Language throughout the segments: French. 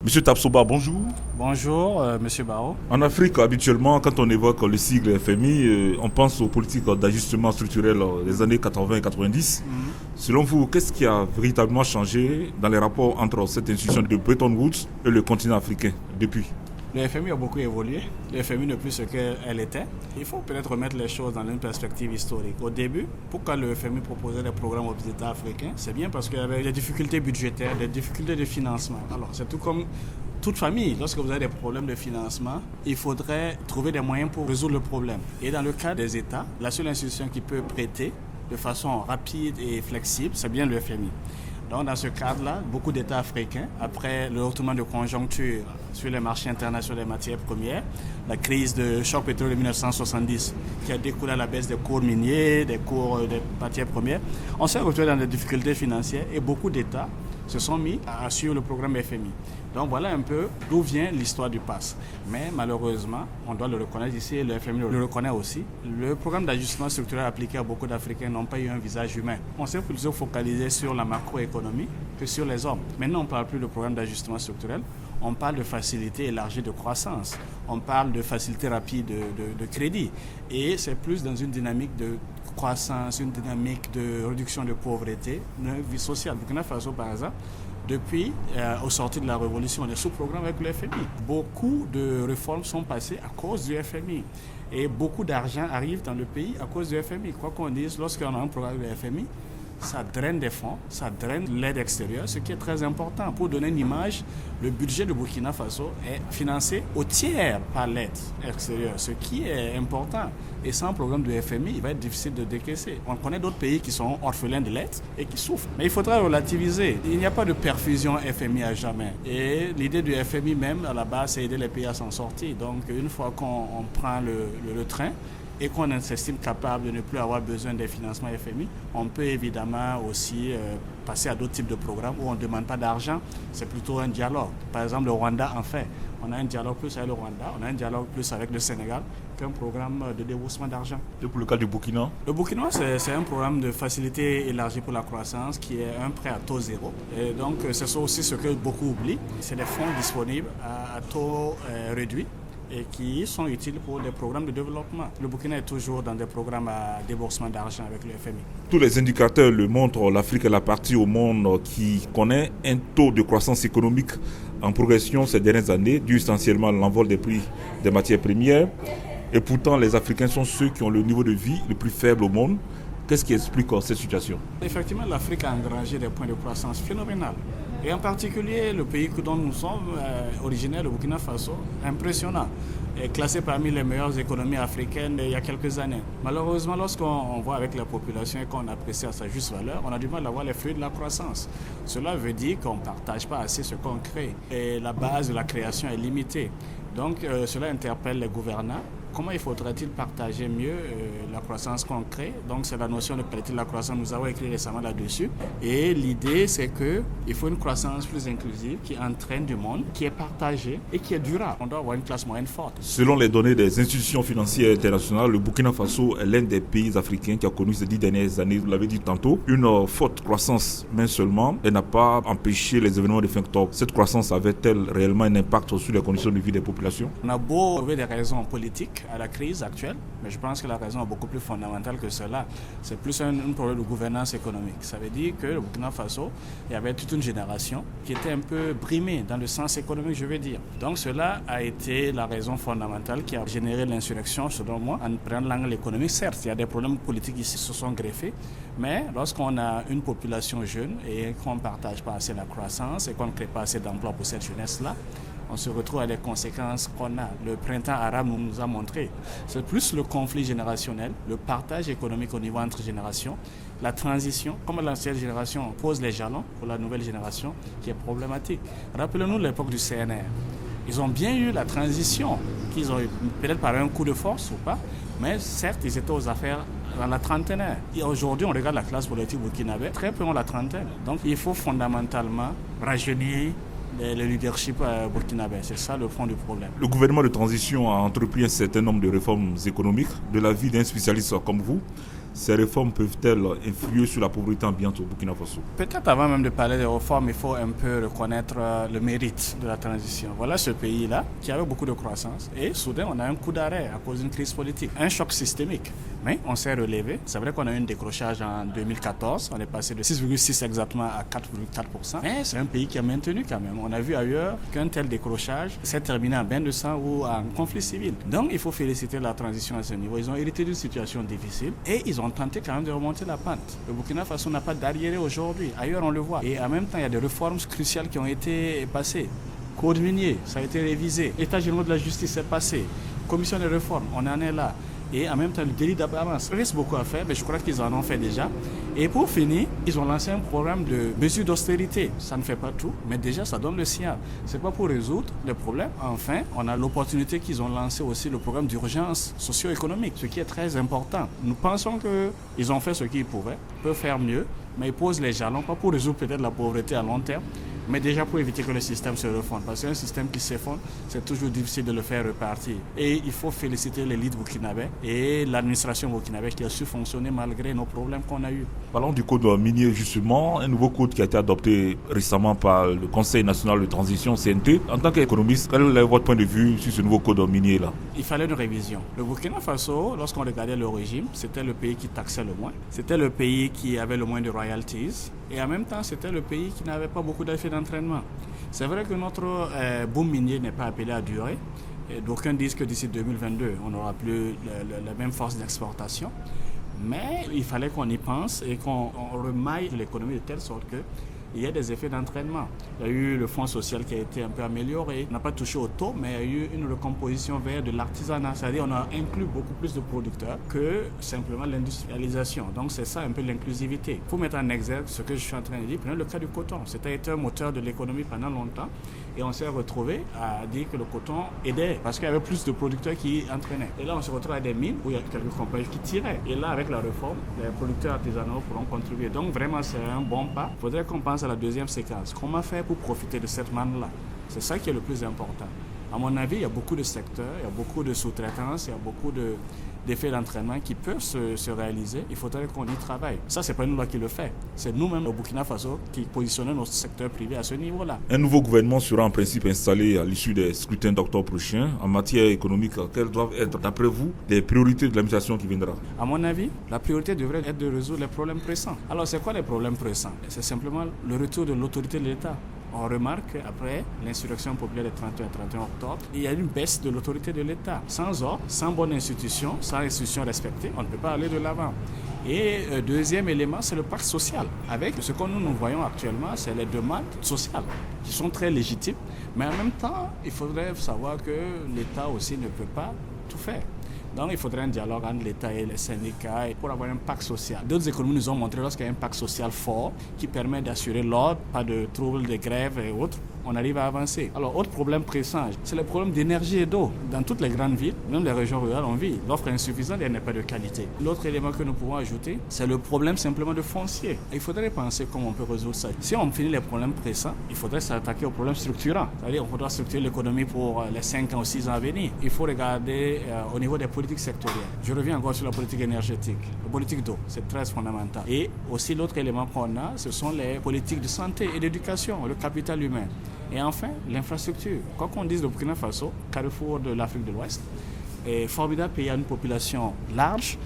Monsieur Tapsoba, bonjour. Bonjour, Monsieur Barrault. En Afrique, habituellement, quand on évoque le sigle FMI, on pense aux politiques d'ajustement structurel des années 80 et 90. Selon vous, qu'est-ce qui a véritablement changé dans les rapports entre cette institution de Bretton Woods et le continent africain depuis? Le FMI a beaucoup évolué. Le FMI n'est plus ce qu'elle était. Il faut peut-être remettre les choses dans une perspective historique. Au début, pourquoi le FMI proposait des programmes aux États africains? C'est bien parce qu'il y avait des difficultés budgétaires, des difficultés de financement. Alors, c'est tout comme toute famille. Lorsque vous avez des problèmes de financement, il faudrait trouver des moyens pour résoudre le problème. Et dans le cas des États, la seule institution qui peut prêter de façon rapide et flexible, c'est bien le FMI. Donc, dans ce cadre-là, beaucoup d'États africains, après le retournement de conjoncture sur les marchés internationaux des matières premières, la crise de choc pétrolier de 1970 qui a découlé à la baisse des cours miniers, des cours des matières premières, on s'est retrouvé dans des difficultés financières et beaucoup d'États se sont mis à suivre le programme FMI. Donc voilà un peu d'où vient l'histoire du PASS. Mais malheureusement, on doit le reconnaître ici, et le FMI le reconnaît aussi, le programme d'ajustement structurel appliqué à beaucoup d'Africains n'ont pas eu un visage humain. On s'est plutôt focalisé sur la macroéconomie que sur les hommes. Maintenant, on ne parle plus de programme d'ajustement structurel, on parle de facilité élargie de croissance, on parle de facilité rapide de crédit. Et c'est plus dans une dynamique de croissance, une dynamique de réduction de pauvreté, de vie sociale. Burkina Faso, par exemple, depuis au sortir de la révolution, on est sous programme avec le FMI. Beaucoup de réformes sont passées à cause du FMI. Et beaucoup d'argent arrive dans le pays à cause du FMI. Quoi qu'on dise, lorsqu'on a un programme du FMI, ça draine des fonds, ça draine l'aide extérieure, ce qui est très important. Pour donner une image, le budget de Burkina Faso est financé au tiers par l'aide extérieure, ce qui est important. Et sans programme de FMI, il va être difficile de décaisser. On connaît d'autres pays qui sont orphelins de l'aide et qui souffrent. Mais il faudra relativiser. Il n'y a pas de perfusion FMI à jamais. Et l'idée du FMI même, à la base, c'est aider les pays à s'en sortir. Donc, une fois qu'on prend le train, et qu'on s'estime capable de ne plus avoir besoin des financements FMI, on peut évidemment aussi passer à d'autres types de programmes où on ne demande pas d'argent, c'est plutôt un dialogue. Par exemple, le Rwanda en fait. On a un dialogue plus avec le Rwanda, on a un dialogue plus avec le Sénégal qu'un programme de déboursement d'argent. Et pour le cas du Burkina? Le Burkina, c'est un programme de facilité élargie pour la croissance qui est un prêt à taux zéro. Et donc, c'est aussi ce que beaucoup oublient. C'est des fonds disponibles à taux réduit et qui sont utiles pour des programmes de développement. Le Burkina est toujours dans des programmes à déboursement d'argent avec le FMI. Tous les indicateurs le montrent, l'Afrique est la partie au monde qui connaît un taux de croissance économique en progression ces dernières années, dû essentiellement à l'envol des prix des matières premières. Et pourtant, les Africains sont ceux qui ont le niveau de vie le plus faible au monde. Qu'est-ce qui explique cette situation? Effectivement, l'Afrique a engrangé des points de croissance phénoménales. Et en particulier, le pays dont nous sommes originaires, le Burkina Faso, impressionnant, est classé parmi les meilleures économies africaines il y a quelques années. Malheureusement, lorsqu'on voit avec la population et qu'on apprécie à sa juste valeur, on a du mal à voir les fruits de la croissance. Cela veut dire qu'on ne partage pas assez ce qu'on crée. Et la base de la création est limitée. Donc, cela interpelle les gouvernants. Comment il faudrait-il partager mieux la croissance qu'on crée? Donc, c'est la notion de qualité de la croissance. Nous avons écrit récemment là-dessus. Et l'idée, c'est qu'il faut une croissance plus inclusive qui entraîne du monde, qui est partagée et qui est durable. On doit avoir une classe moyenne forte. Selon les données des institutions financières internationales, le Burkina Faso est l'un des pays africains qui a connu ces 10 dernières années, vous l'avez dit tantôt, une forte croissance, mais seulement, elle n'a pas empêché les événements de fin octobre. Cette croissance avait-elle réellement un impact sur les conditions de vie des populations? On a beau trouver des raisons politiques à la crise actuelle, mais je pense que la raison est beaucoup plus fondamentale que cela. C'est plus un problème de gouvernance économique. Ça veut dire que le Burkina Faso, il y avait toute une génération qui était un peu brimée dans le sens économique, je veux dire. Donc cela a été la raison fondamentale qui a généré l'insurrection, selon moi, en prenant l'angle économique. Certes, il y a des problèmes politiques qui se sont greffés, mais lorsqu'on a une population jeune et qu'on ne partage pas assez la croissance et qu'on ne crée pas assez d'emplois pour cette jeunesse-là, on se retrouve à des conséquences qu'on a. Le printemps arabe nous a montré. C'est plus le conflit générationnel, le partage économique au niveau entre générations, la transition, comme l'ancienne génération pose les jalons pour la nouvelle génération, qui est problématique. Rappelons-nous l'époque du CNR. Ils ont bien eu la transition, qu'ils ont eu peut-être par un coup de force ou pas, mais certes, ils étaient aux affaires dans la trentaine. Et aujourd'hui, on regarde la classe politique burkinabé, très peu ont la trentaine. Donc, il faut fondamentalement rajeunir le leadership burkinabé. C'est ça le fond du problème. Le gouvernement de transition a entrepris un certain nombre de réformes économiques. De l'avis d'un spécialiste comme vous, ces réformes peuvent-elles influer sur la pauvreté ambiante au Burkina Faso? Peut-être avant même de parler des réformes, il faut un peu reconnaître le mérite de la transition. Voilà ce pays-là qui avait beaucoup de croissance et soudain on a un coup d'arrêt à cause d'une crise politique, un choc systémique. Mais on s'est relevé. C'est vrai qu'on a eu un décrochage en 2014. On est passé de 6,6 exactement à 4,4%. Mais c'est un pays qui a maintenu quand même. On a vu ailleurs qu'un tel décrochage s'est terminé en bain de sang ou en conflit civil. Donc il faut féliciter la transition à ce niveau. Ils ont hérité d'une situation difficile et ils ont tenté quand même de remonter la pente. Le Burkina Faso n'a pas d'arriéré aujourd'hui. Ailleurs on le voit. Et en même temps il y a des réformes cruciales qui ont été passées. Code minier, ça a été révisé. État général de la justice est passé. Commission de réforme, on en est là. Et en même temps, le délit d'apparence. Il reste beaucoup à faire, mais je crois qu'ils en ont fait déjà. Et pour finir, ils ont lancé un programme de mesures d'austérité. Ça ne fait pas tout, mais déjà, ça donne le signal. Ce n'est pas pour résoudre les problèmes. Enfin, on a l'opportunité qu'ils ont lancé aussi le programme d'urgence socio-économique, ce qui est très important. Nous pensons qu'ils ont fait ce qu'ils pouvaient, peuvent faire mieux, mais ils posent les jalons, pas pour résoudre peut-être la pauvreté à long terme, mais déjà pour éviter que le système se refonde. Parce qu'un système qui s'effondre, c'est toujours difficile de le faire repartir. Et il faut féliciter l'élite burkinabé et l'administration burkinabé qui a su fonctionner malgré nos problèmes qu'on a eus. Parlons du code minier justement, un nouveau code qui a été adopté récemment par le Conseil national de transition, CNT. En tant qu'économiste, quel est votre point de vue sur ce nouveau code minier-là? Il fallait une révision. Le Burkina Faso, lorsqu'on regardait le régime, c'était le pays qui taxait le moins. C'était le pays qui avait le moins de royalties. Et en même temps, c'était le pays qui n'avait pas beaucoup d'effets d'entraînement. C'est vrai que notre boom minier n'est pas appelé à durer. D'aucuns disent que d'ici 2022, on n'aura plus la même force d'exportation. Mais il fallait qu'on y pense et qu'on remaille l'économie de telle sorte qu'il y ait des effets d'entraînement. Il y a eu le fonds social qui a été un peu amélioré. On n'a pas touché au taux, mais il y a eu une recomposition vers de l'artisanat. C'est-à-dire qu'on a inclus beaucoup plus de producteurs que simplement l'industrialisation. Donc c'est ça un peu l'inclusivité. Il faut mettre en exergue ce que je suis en train de dire. Prenez le cas du coton. C'était un moteur de l'économie pendant longtemps. Et on s'est retrouvé à dire que le coton aidait parce qu'il y avait plus de producteurs qui entraînaient. Et là, on se retrouve à des mines où il y a quelques compagnies qui tiraient. Et là, avec la réforme, les producteurs artisanaux pourront contribuer. Donc vraiment, c'est un bon pas. Il faudrait qu'on pense à la deuxième séquence. Comment faire pour profiter de cette manne-là? C'est ça qui est le plus important. À mon avis, il y a beaucoup de secteurs, il y a beaucoup de sous-traitance, il y a beaucoup d'effets d'entraînement qui peuvent se réaliser. Il faudrait qu'on y travaille. Ça, c'est pas nous là qui le fait. C'est nous-mêmes au Burkina Faso qui positionnons notre secteur privé à ce niveau-là. Un nouveau gouvernement sera en principe installé à l'issue des scrutins d'octobre prochain. En matière économique, quelles doivent être, d'après vous, les priorités de l'administration qui viendra? À mon avis, la priorité devrait être de résoudre les problèmes pressants. Alors, c'est quoi les problèmes pressants? C'est simplement le retour de l'autorité de l'État. On remarque qu'après l'insurrection populaire du 31 et 31 octobre, il y a une baisse de l'autorité de l'État. Sans ordre, sans bonne institution, sans institution respectée, on ne peut pas aller de l'avant. Et deuxième élément, c'est le pacte social. Avec ce que nous voyons actuellement, c'est les demandes sociales qui sont très légitimes. Mais en même temps, il faudrait savoir que l'État aussi ne peut pas tout faire. Donc il faudrait un dialogue entre l'État et les syndicats pour avoir un pacte social. D'autres économies nous ont montré lorsqu'il y a un pacte social fort qui permet d'assurer l'ordre, pas de troubles, de grèves et autres, on arrive à avancer. Alors, autre problème pressant, c'est le problème d'énergie et d'eau. Dans toutes les grandes villes, même les régions rurales, on vit. L'offre est insuffisante et elle n'est pas de qualité. L'autre élément que nous pouvons ajouter, c'est le problème simplement de foncier. Il faudrait penser comment on peut résoudre ça. Si on finit les problèmes pressants, il faudrait s'attaquer aux problèmes structurants. C'est-à-dire qu'on doit structurer l'économie pour les 5 ans ou 6 ans à venir. Il faut regarder au niveau des politiques sectorielles. Je reviens encore sur la politique énergétique. La politique d'eau, c'est très fondamental. Et aussi l'autre élément qu'on a, ce sont les politiques de santé et d'éducation, le capital humain. Et enfin, l'infrastructure. Quoi qu'on dise de Burkina Faso, carrefour de l'Afrique de l'Ouest, est formidable pays à une population large.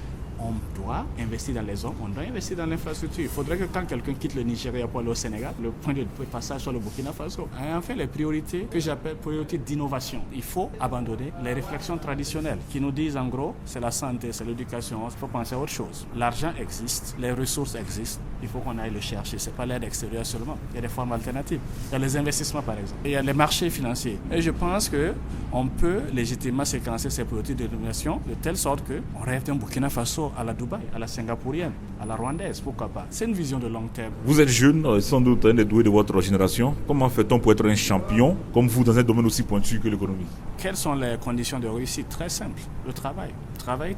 On doit investir dans les zones, on doit investir dans l'infrastructure. Il faudrait que quand quelqu'un quitte le Nigeria pour aller au Sénégal, le point de passage soit le Burkina Faso. Et enfin, les priorités que j'appelle priorités d'innovation. Il faut abandonner les réflexions traditionnelles qui nous disent en gros, c'est la santé, c'est l'éducation, il faut penser à autre chose. L'argent existe, les ressources existent, il faut qu'on aille le chercher. Ce n'est pas l'aide extérieure seulement, il y a des formes alternatives. Il y a les investissements par exemple, il y a les marchés financiers. Et je pense qu'on peut légitimement séquencer ces priorités d'innovation de telle sorte qu'on rêve d'un Burkina Faso à la Dubaï, à la singapourienne, à la rwandaise, pourquoi pas. C'est une vision de long terme. Vous êtes jeune, sans doute un des doués de votre génération. Comment fait-on pour être un champion, comme vous, dans un domaine aussi pointu que l'économie? Quelles sont les conditions de réussite? Très simple, le travail. Travail.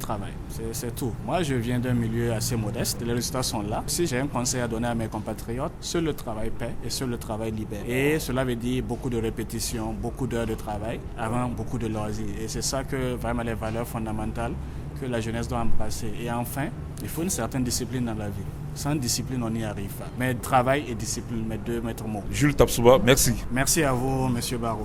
C'est tout. Moi, je viens d'un milieu assez modeste. Les résultats sont là. Si j'ai un conseil à donner à mes compatriotes, seul le travail paie et seul le travail libère. Et cela veut dire beaucoup de répétitions, beaucoup d'heures de travail avant beaucoup de loisirs. Et c'est ça que vraiment les valeurs fondamentales que la jeunesse doit embrasser. Et enfin, il faut une certaine discipline dans la vie. Sans discipline, on n'y arrive pas. Mais travail et discipline, mes deux maîtres mots. Jules Tapsouba, merci. Merci à vous, Monsieur Barraud.